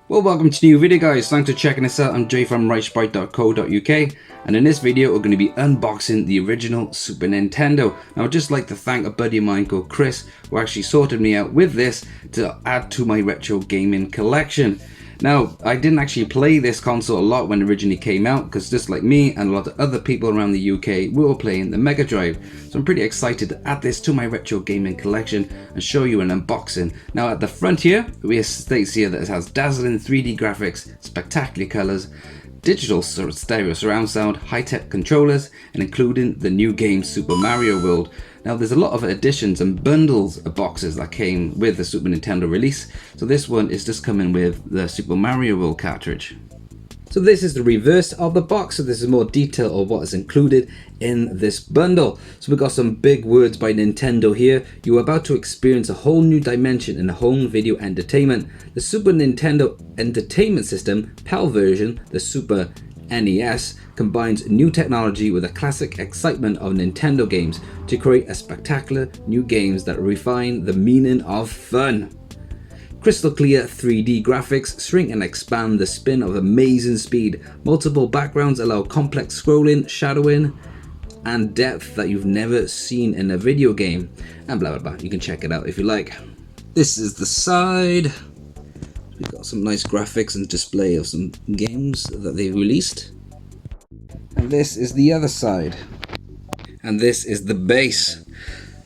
Well, welcome to a new video, guys. Thanks for checking this out. I'm Jay from rightsprite.co.uk, and in this video we're going to be unboxing the original Super Nintendo. Now I'd just like to thank a buddy of mine called Chris who actually sorted me out with this to add to my retro gaming collection. Now, I didn't actually play this console a lot when it originally came out, because just like me and a lot of other people around the UK, we were playing the Mega Drive. So I'm pretty excited to add this to my retro gaming collection and show you an unboxing. Now at the front here, we states here that it has dazzling 3D graphics, spectacular colours, digital stereo surround sound, high-tech controllers, and including the new game Super Mario World. Now there's a lot of additions and bundles of boxes that came with the Super Nintendo release, so this one is just coming with the Super Mario World cartridge. So this is the reverse of the box, so this is more detail of what is included in this bundle. So we've got some big words by Nintendo here. You are about to experience a whole new dimension in home video entertainment. The Super Nintendo Entertainment System, PAL version, the Super NES, combines new technology with the classic excitement of Nintendo games to create a spectacular new games that refine the meaning of fun. Crystal clear 3D graphics shrink and expand the spin of amazing speed. Multiple backgrounds allow complex scrolling, shadowing, and depth that you've never seen in a video game. And blah blah blah. You can check it out if you like. This is the side. We've got some nice graphics and display of some games that they've released. And this is the other side. And this is the base.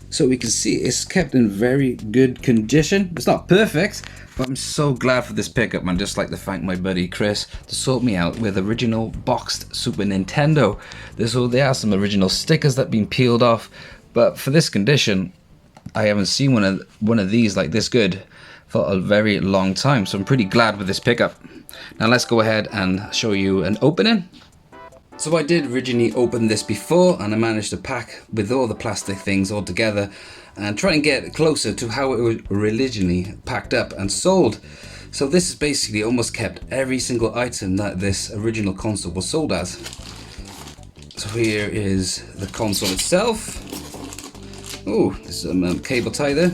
So we can see it's kept in very good condition. It's not perfect, but I'm so glad for this pickup. I'd just like to thank my buddy Chris to sort me out with original boxed Super Nintendo. There are some original stickers that have been peeled off, but for this condition, I haven't seen one of these like this good for a very long time. So I'm pretty glad with this pickup. Now let's go ahead and show you an opening. So I did originally open this before, and I managed to pack with all the plastic things all together and try and get closer to how it was originally packed up and sold. So this is basically almost kept every single item that this original console was sold as. So here is the console itself. Oh, there's some cable tie there.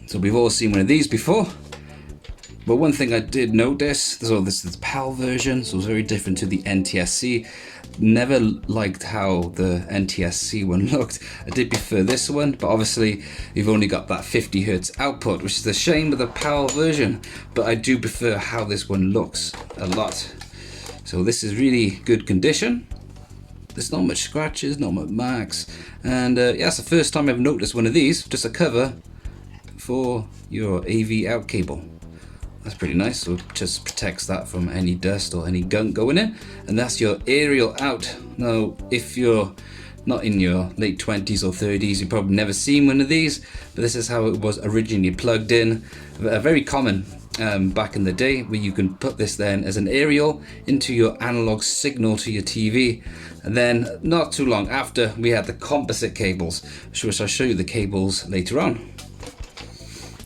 So we've all seen one of these before. But one thing I did notice, so this is the PAL version, so it's very different to the NTSC. Never liked how the NTSC one looked. I did prefer this one, but obviously you've only got that 50 Hz output, which is a shame with the PAL version, but I do prefer how this one looks a lot. So this is really good condition. There's not much scratches, not much marks, and yeah, it's the first time I've noticed one of these, just a cover for your AV out cable. That's pretty nice, so it just protects that from any dust or any gunk going in. And that's your aerial out. Now, if you're not in your late 20s or 30s, you've probably never seen one of these, but this is how it was originally plugged in. Very common back in the day, where you can put this then as an aerial into your analog signal to your TV. And then not too long after, we had the composite cables, which I'll show you the cables later on.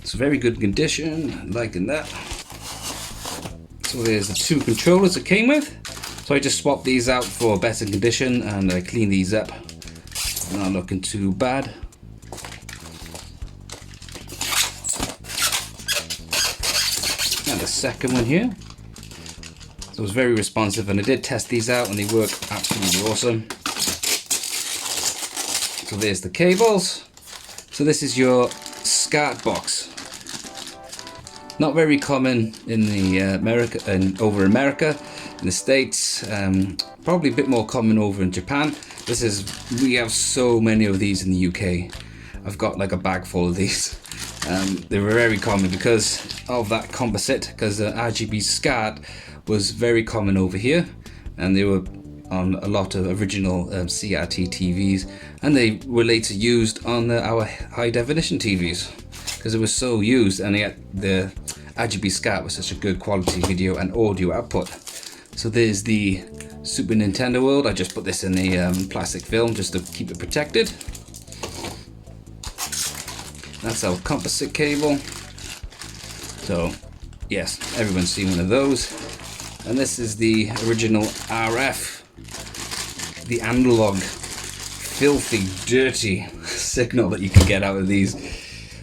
It's very good condition, liking that. So there's the two controllers it came with. So I just swapped these out for better condition, and I cleaned these up. Not looking too bad. And the second one here. So it's very responsive, and I did test these out and they work absolutely awesome. So there's the cables. So this is your SCART box. Not very common in the over America, in the States, probably a bit more common over in Japan. We have so many of these in the UK. I've got like a bag full of these. They were very common because of that composite, because the RGB SCART was very common over here, and they were on a lot of original CRT TVs, and they were later used on our high definition TVs because it was so used, and yet the RGB SCART was such a good quality video and audio output. So there's the Super Nintendo World. I just put this in a plastic film just to keep it protected. That's our composite cable. So yes, everyone's seen one of those. And this is the original RF, the analog, filthy, dirty signal that you can get out of these.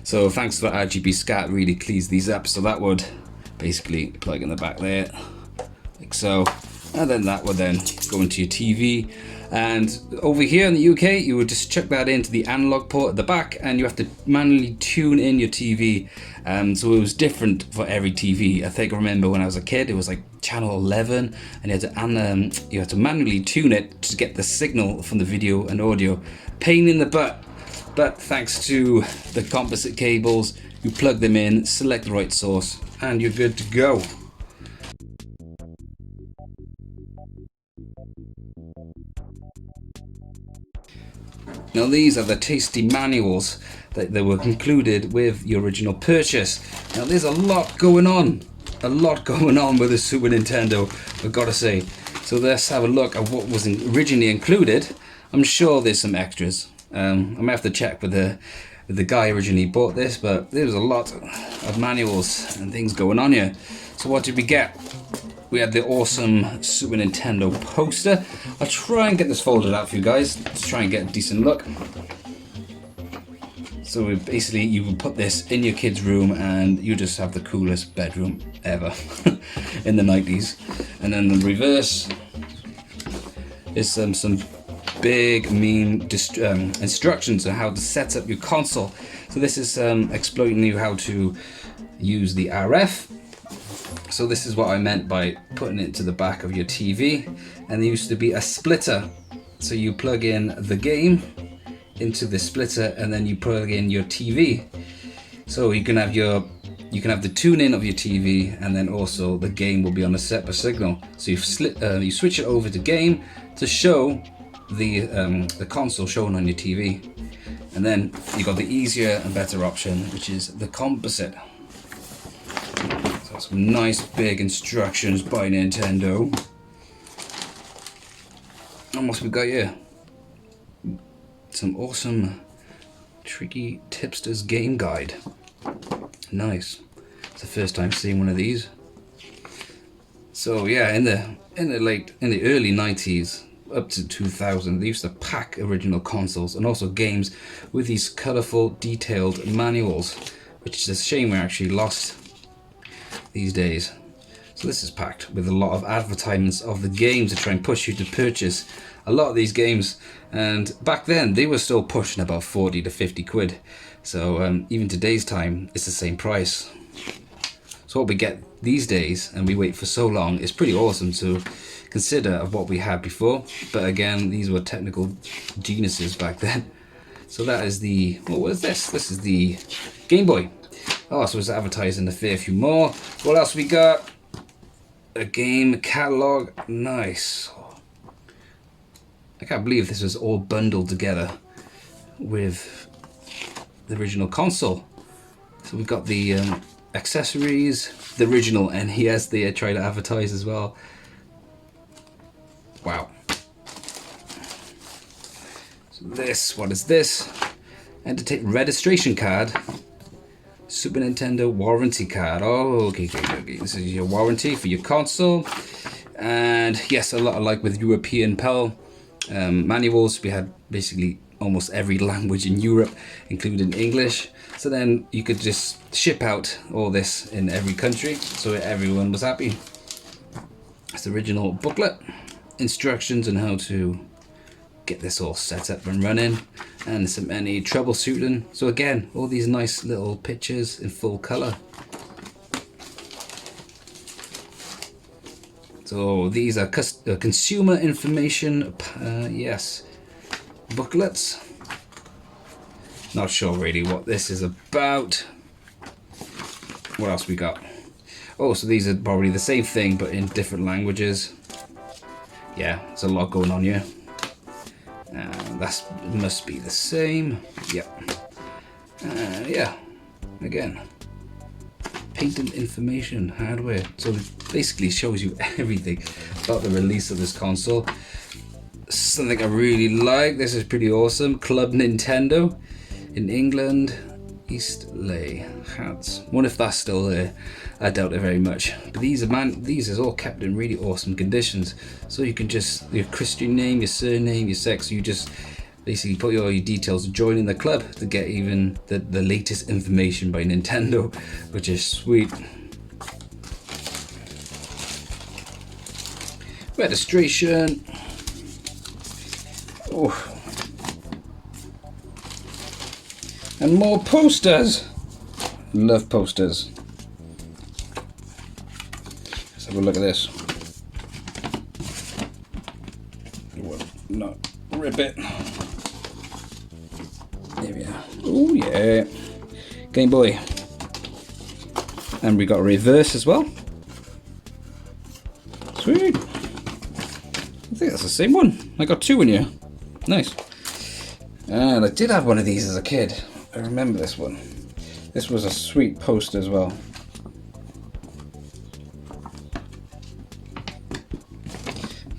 So thanks for that RGB scat, really cleans these up. So that would basically plug in the back there, like so, and then that would then go into your TV. And over here in the UK, you would just chuck that into the analog port at the back, and you have to manually tune in your TV. So it was different for every TV. I think I remember when I was a kid, it was like channel 11, and you had to manually tune it to get the signal from the video and audio. Pain in the butt, but thanks to the composite cables, you plug them in, select the right source, and you're good to go. Now these are the tasty manuals that were included with the original purchase. Now there's a lot going on with the Super Nintendo, I've got to say. So let's have a look at what was originally included. I'm sure there's some extras. I might have to check with the guy originally bought this, but there's a lot of manuals and things going on here. So what did we get? We had the awesome Super Nintendo poster. I'll try and get this folded out for you guys to try and get a decent look. So basically you would put this in your kid's room and you just have the coolest bedroom ever in the 90s. And then the reverse is some big mean instructions on how to set up your console. So this is explaining you how to use the RF. So this is what I meant by putting it to the back of your TV. And there used to be a splitter. So you plug in the game into the splitter and then you plug in your TV. So you can have the tune in of your TV, and then also the game will be on a separate signal. So you switch it over to game to show the console shown on your TV. And then you got the easier and better option, which is the composite. So some nice big instructions by Nintendo. And what we got here? Some awesome Tricky Tipster's game guide. Nice. It's the first time seeing one of these. So yeah, in the early 90s up to 2000, they used to pack original consoles and also games with these colorful, detailed manuals, which is a shame we're actually lost these days. So this is packed with a lot of advertisements of the games to try and push you to purchase a lot of these games. And back then they were still pushing about 40 to 50 quid. So even today's time, it's the same price. So what we get these days, and we wait for so long, is pretty awesome to consider of what we had before. But again, these were technical geniuses back then. So that is the, what is this? This is the Game Boy. Oh, so it's advertising a fair few more. What else we got? A game catalog. Nice. I can't believe this was all bundled together with the original console. So we've got the accessories, the original NES they try to advertise as well. Wow. So this, what is this? Entertainment registration card. Super Nintendo warranty card. Oh, okay. This is your warranty for your console. And yes, a lot like with European PAL manuals, we had basically almost every language in Europe, including English. So then you could just ship out all this in every country, so everyone was happy. It's the original booklet, instructions on how to get this all set up and running, and some any troubleshooting. So again, all these nice little pictures in full color. So these are consumer information, yes, booklets. Not sure really what this is about. What else we got? Oh, so these are probably the same thing but in different languages. Yeah, there's a lot going on here. That must be the same. Yep. Yeah, again, patent information, hardware. So it basically shows you everything about the release of this console. Something I really like. This is pretty awesome. Club Nintendo in England, Eastley hats. Wonder if that's still there. I doubt it very much. But these are all kept in really awesome conditions. So you can just your Christian name, your surname, your sex. You just basically put all your details to join in the club to get even the latest information by Nintendo, which is sweet. Registration. Oh. And more posters. Love posters. Let's have a look at this. Not rip it. There we are. Oh yeah. Game Boy. And we got a reverse as well. Sweet. I think that's the same one. I got two in here. Nice. And I did have one of these as a kid. I remember this one. This was a sweet poster as well.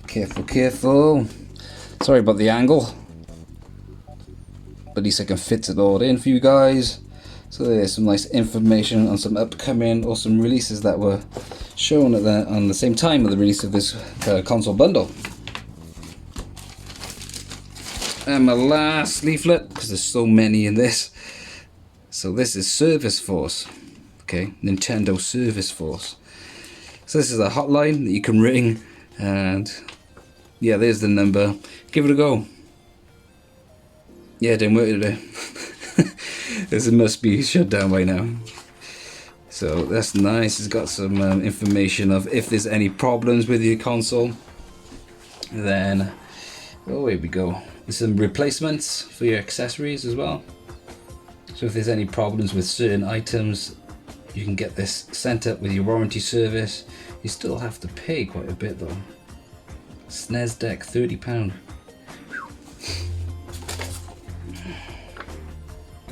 Careful, careful. Sorry about the angle. But at least I can fit it all in for you guys. So there's some nice information on some upcoming or some releases that were shown at on the same time of the release of this console bundle. And my last leaflet, because there's so many in this. So this is Service Force. Okay, Nintendo Service Force. So this is a hotline that you can ring, and yeah, there's the number. Give it a go. Yeah, it didn't work today. This must be shut down by now. So that's nice. It's got some information of if there's any problems with your console. Then, oh, here we go. There's some replacements for your accessories as well. So if there's any problems with certain items, you can get this sent up with your warranty service. You still have to pay quite a bit though. SNES deck, £30.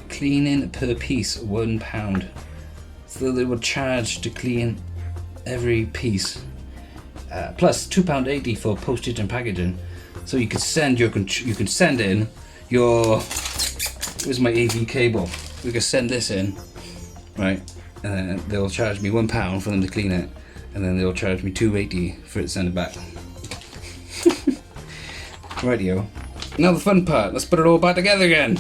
Cleaning per piece, £1. So they would charge to clean every piece. Plus £2.80 for postage and packaging. So you could send you can send in your, where's my AV cable? We can send this in, right? And then they'll charge me £1 for them to clean it, and then they'll charge me $2.80 for it to send it back. Rightio. Now the fun part. Let's put it all back together again.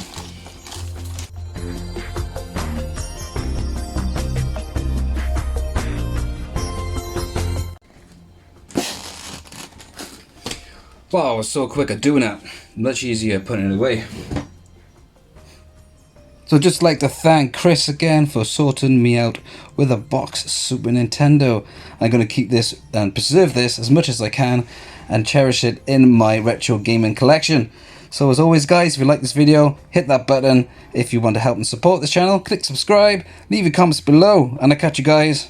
Wow, I was so quick at doing that. Much easier putting it away. So just like to thank Chris again for sorting me out with a box Super Nintendo. I'm going to keep this and preserve this as much as I can and cherish it in my retro gaming collection. So as always guys, if you like this video, hit that button. If you want to help and support this channel, click subscribe, leave your comments below, and I'll catch you guys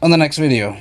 on the next video.